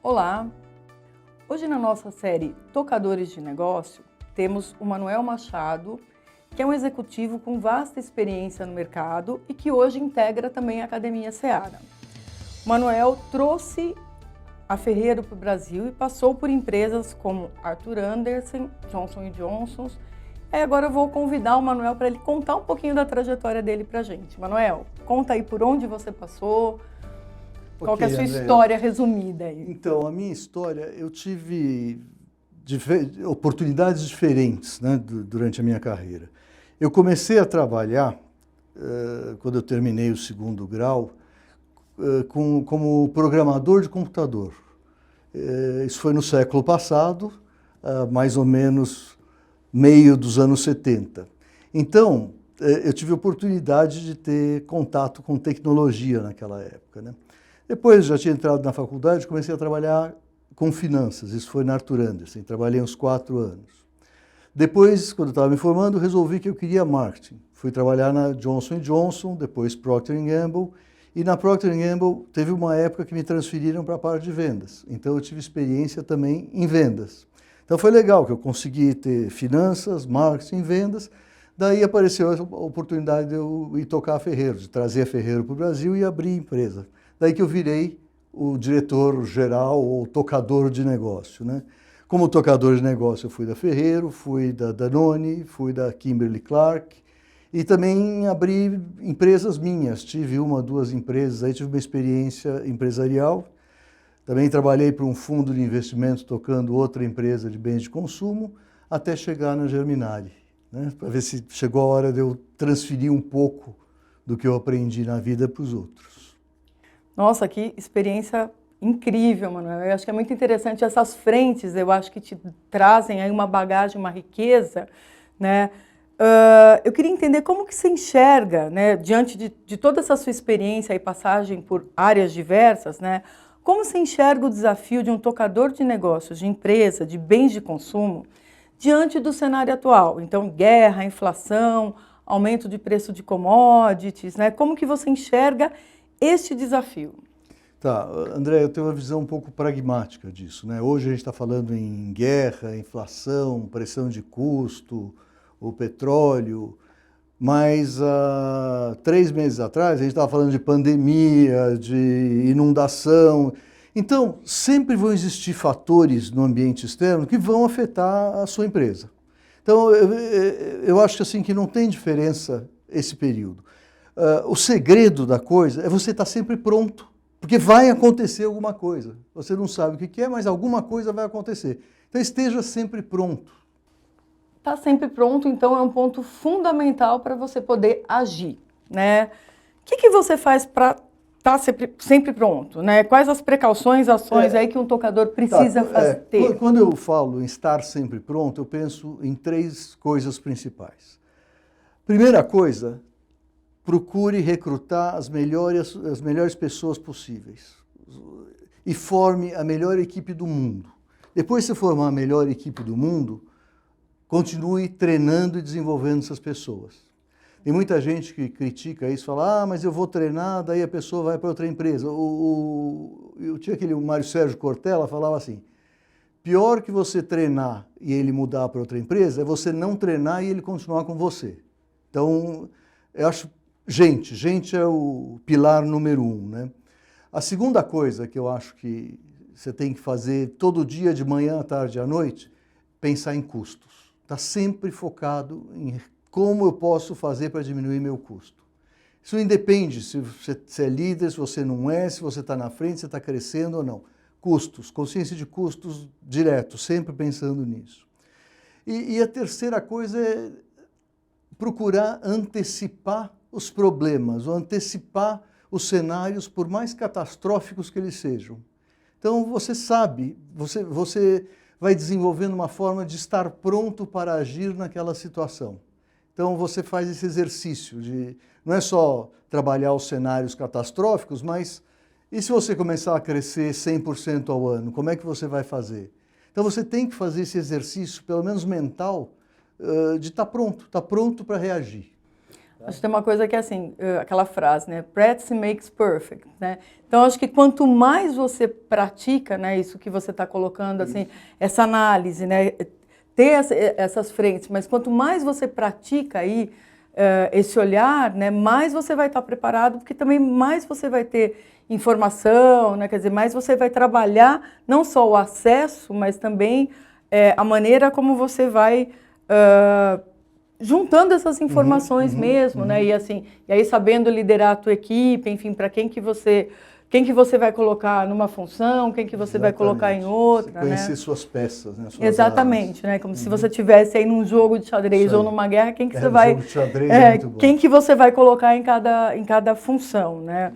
Olá! Hoje na nossa série Tocadores de Negócio, temos o Manuel Machado, que é um executivo com vasta experiência no mercado e que hoje integra também a Academia Seara. O Manuel trouxe a Ferreiro para o Brasil e passou por empresas como Arthur Andersen, Johnson & Johnson. E agora eu vou convidar o Manuel para ele contar um pouquinho da trajetória dele para a gente. Manuel, conta aí por onde você passou, qual que é a sua história resumida aí? Então, a minha história, eu tive oportunidades diferentes, né, durante a minha carreira. Eu comecei a trabalhar, quando eu terminei o segundo grau, como programador de computador. Isso foi no século passado, mais ou menos meio dos anos 70. Então, eu tive a oportunidade de ter contato com tecnologia naquela época, né? Depois, já tinha entrado na faculdade, comecei a trabalhar com finanças. Isso foi na Arthur Andersen, trabalhei uns 4 anos. Depois, quando eu estava me formando, resolvi que eu queria marketing. Fui trabalhar na Johnson & Johnson, depois Procter & Gamble. E na Procter & Gamble teve uma época que me transferiram para a parte de vendas. Então eu tive experiência também em vendas. Então foi legal que eu consegui ter finanças, marketing, vendas. Daí apareceu a oportunidade de eu ir tocar a Ferreiro, de trazer a Ferreiro para o Brasil e abrir empresa. Daí que eu virei o diretor-geral ou tocador de negócio, né? Como tocador de negócio eu fui da Ferreiro, fui da Danone, fui da Kimberly-Clark e também abri empresas minhas. Tive 1 ou 2 empresas, aí tive uma experiência empresarial. Também trabalhei para um fundo de investimento tocando outra empresa de bens de consumo até chegar na Germinale, né? Para ver se chegou a hora de eu transferir um pouco do que eu aprendi na vida para os outros. Nossa, que experiência incrível, Manuel. Eu acho que é muito interessante essas frentes, eu acho que te trazem aí uma bagagem, uma riqueza, né? Eu queria entender como que você enxerga, né, diante de toda essa sua experiência e passagem por áreas diversas, né? Como você enxerga o desafio de um tocador de negócios, de empresa, de bens de consumo, diante do cenário atual? Então, guerra, inflação, aumento de preço de commodities, né? Como que você enxerga este desafio? Tá, André, eu tenho uma visão um pouco pragmática disso, né? Hoje a gente está falando em guerra, inflação, pressão de custo, o petróleo, mas há 3 meses atrás a gente estava falando de pandemia, de inundação. Então, sempre vão existir fatores no ambiente externo que vão afetar a sua empresa. Então, eu acho assim, que não tem diferença esse período. O segredo da coisa é você estar sempre pronto, porque vai acontecer alguma coisa. Você não sabe o que é, mas alguma coisa vai acontecer. Então esteja sempre pronto. Estar sempre pronto, então, é um ponto fundamental para você poder agir, né? O que você faz para estar sempre pronto, né? Quais as precauções, ações aí que um tocador precisa ter? Quando eu falo em estar sempre pronto, eu penso em 3 coisas principais. Primeira coisa, procure recrutar as melhores pessoas possíveis e forme a melhor equipe do mundo. Depois de você formar a melhor equipe do mundo, continue treinando e desenvolvendo essas pessoas. Tem muita gente que critica isso, fala, mas eu vou treinar, daí a pessoa vai para outra empresa. Eu tinha o Mário Sérgio Cortella, falava assim, pior que você treinar e ele mudar para outra empresa é você não treinar e ele continuar com você. Então, eu acho gente é o pilar número 1, né? A segunda coisa que eu acho que você tem que fazer todo dia, de manhã, à tarde e à noite, pensar em custos. Está sempre focado em como eu posso fazer para diminuir meu custo. Isso independe se você é líder, se você não é, se você está na frente, se está crescendo ou não. Custos, consciência de custos direto, sempre pensando nisso. E a terceira coisa é procurar antecipar os problemas, ou antecipar os cenários, por mais catastróficos que eles sejam. Então você sabe, você vai desenvolvendo uma forma de estar pronto para agir naquela situação. Então você faz esse exercício de, não é só trabalhar os cenários catastróficos, mas e se você começar a crescer 100% ao ano, como é que você vai fazer? Então você tem que fazer esse exercício, pelo menos mental, de estar pronto para reagir. Acho que tem uma coisa que é assim, aquela frase, né? Practice makes perfect, né? Então, acho que quanto mais você pratica, né? Isso que você está colocando, assim, essa análise, né? Ter essas frentes, mas quanto mais você pratica aí esse olhar, né? Mais você vai estar preparado, porque também mais você vai ter informação, né? Quer dizer, mais você vai trabalhar não só o acesso, mas também a maneira como você vai juntando essas informações mesmo, né? E assim, e aí sabendo liderar a tua equipe, enfim, para quem que você vai colocar numa função, quem que você vai colocar em outra, você conhecer né? suas peças, né? Suas Exatamente, armas. né? Como se você tivesse aí num jogo de xadrez ou numa guerra, quem que você O vai, jogo de xadrez é muito bom. quem que você vai colocar em cada função, né?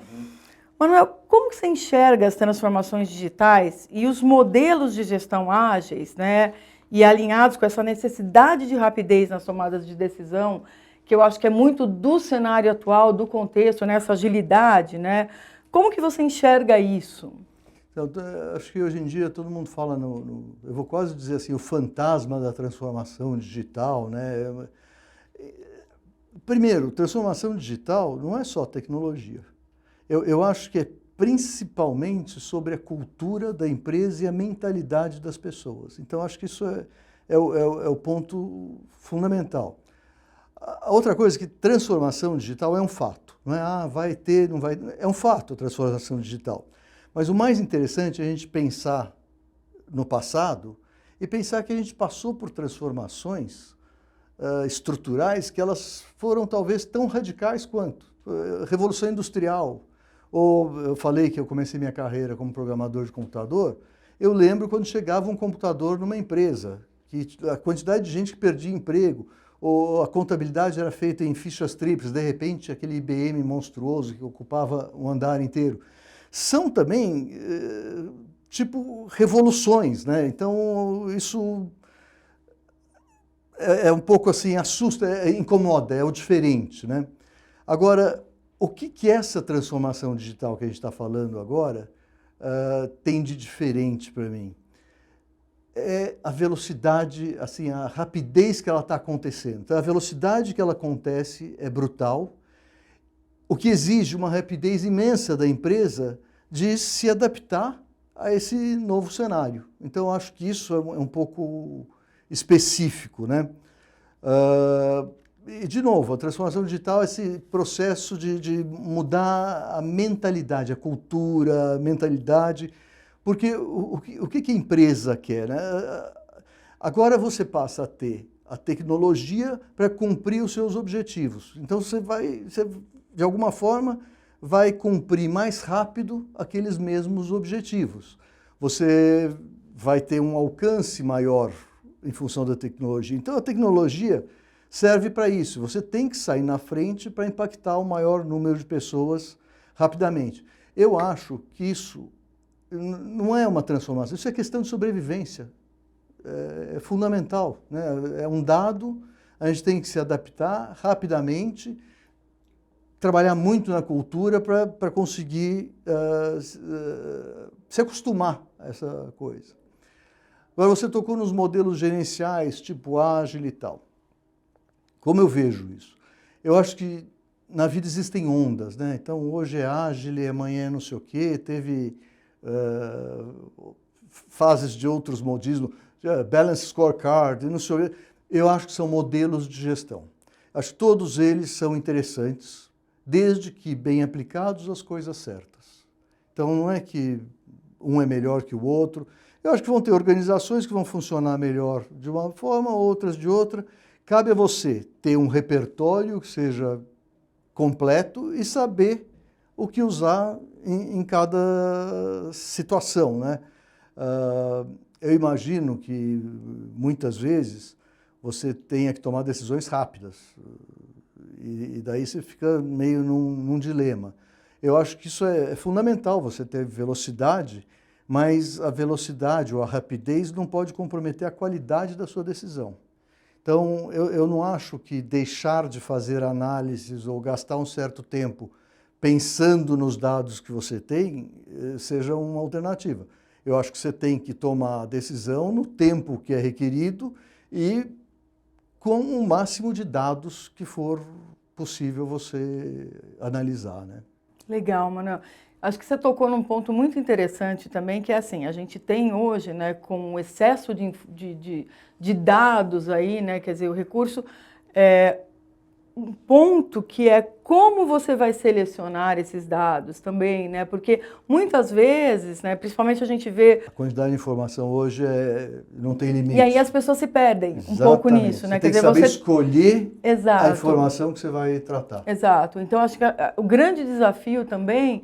Manuel, como que você enxerga as transformações digitais e os modelos de gestão ágeis, né? E alinhados com essa necessidade de rapidez nas tomadas de decisão, que eu acho que é muito do cenário atual, do contexto, né? Essa agilidade, né? Como que você enxerga isso? Então, acho que hoje em dia todo mundo fala eu vou quase dizer assim, o fantasma da transformação digital, né? Primeiro, transformação digital não é só tecnologia. Eu acho que é principalmente sobre a cultura da empresa e a mentalidade das pessoas. Então, acho que isso é o ponto fundamental. A outra coisa é que transformação digital é um fato. Não é, vai ter, não vai... É um fato a transformação digital. Mas o mais interessante é a gente pensar no passado e pensar que a gente passou por transformações estruturais que elas foram talvez tão radicais quanto. Revolução Industrial, ou eu falei que eu comecei minha carreira como programador de computador, eu lembro quando chegava um computador numa empresa, que a quantidade de gente que perdia emprego, ou a contabilidade era feita em fichas triplas, de repente aquele IBM monstruoso que ocupava um andar inteiro. São também, tipo, revoluções, né? Então, isso é um pouco assim, assusta, incomoda, é o diferente, né? Agora, o que essa transformação digital que a gente está falando agora tem de diferente para mim? É a velocidade, assim, a rapidez que ela está acontecendo. Então, a velocidade que ela acontece é brutal, o que exige uma rapidez imensa da empresa de se adaptar a esse novo cenário. Então, acho que isso é um pouco específico, né? E, de novo, a transformação digital é esse processo de mudar a mentalidade, a cultura, a mentalidade, porque o que a empresa quer, né? Agora você passa a ter a tecnologia para cumprir os seus objetivos. Então você de alguma forma, vai cumprir mais rápido aqueles mesmos objetivos. Você vai ter um alcance maior em função da tecnologia. Então a tecnologia serve para isso. Você tem que sair na frente para impactar o maior número de pessoas rapidamente. Eu acho que isso não é uma transformação, isso é questão de sobrevivência. É fundamental, né? É um dado, a gente tem que se adaptar rapidamente, trabalhar muito na cultura para conseguir se acostumar a essa coisa. Agora você tocou nos modelos gerenciais, tipo ágil e tal. Como eu vejo isso? Eu acho que na vida existem ondas, né? Então hoje é ágil, amanhã é não sei o quê, teve fases de outros modismos, balance scorecard, não sei o quê. Eu acho que são modelos de gestão. Acho que todos eles são interessantes, desde que bem aplicados às coisas certas. Então não é que um é melhor que o outro. Eu acho que vão ter organizações que vão funcionar melhor de uma forma, outras de outra. Cabe a você ter um repertório que seja completo e saber o que usar em cada situação, né? Eu imagino que muitas vezes você tenha que tomar decisões rápidas e daí você fica meio num dilema. Eu acho que isso é fundamental, você ter velocidade, mas a velocidade ou a rapidez não pode comprometer a qualidade da sua decisão. Então, eu não acho que deixar de fazer análises ou gastar um certo tempo pensando nos dados que você tem seja uma alternativa. Eu acho que você tem que tomar a decisão no tempo que é requerido e com o máximo de dados que for possível você analisar, né? Legal, Manuel. Acho que você tocou num ponto muito interessante também, que é assim, a gente tem hoje, né, com o excesso de dados aí, né, quer dizer, o recurso, um ponto que é como você vai selecionar esses dados também, né, porque muitas vezes, né, principalmente a gente vê... A quantidade de informação hoje não tem limite. E aí as pessoas se perdem um pouco nisso, né? Você tem que saber escolher a informação que você vai tratar. Exato. Então, acho que o grande desafio também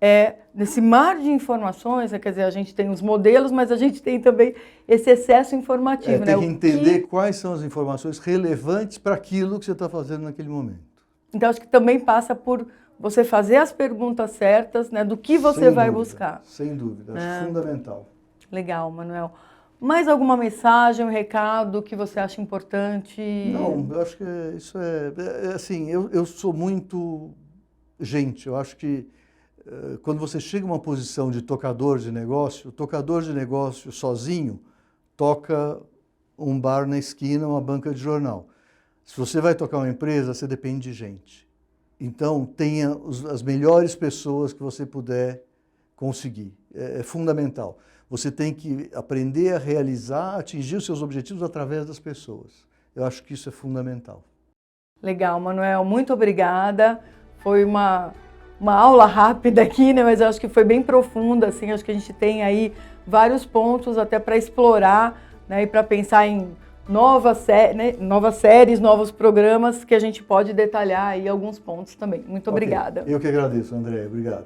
é, nesse mar de informações, quer dizer, a gente tem os modelos, mas a gente tem também esse excesso informativo. Tem que entender quais são as informações relevantes para aquilo que você está fazendo naquele momento. Então, acho que também passa por você fazer as perguntas certas, né, do que você vai buscar. Sem dúvida, acho fundamental. Legal, Manuel. Mais alguma mensagem, um recado que você acha importante? Não, eu acho que isso assim, eu sou muito gente, eu acho que quando você chega a uma posição de tocador de negócio, o tocador de negócio sozinho toca um bar na esquina, uma banca de jornal. Se você vai tocar uma empresa, você depende de gente. Então, tenha as melhores pessoas que você puder conseguir. É fundamental. Você tem que aprender a realizar, atingir os seus objetivos através das pessoas. Eu acho que isso é fundamental. Legal, Manuel. Muito obrigada. Foi uma aula rápida aqui, né? Mas eu acho que foi bem profunda, assim. Acho que a gente tem aí vários pontos até para explorar, né? E para pensar em novas séries, novos programas que a gente pode detalhar aí alguns pontos também. Muito obrigada. Eu que agradeço, André. Obrigado.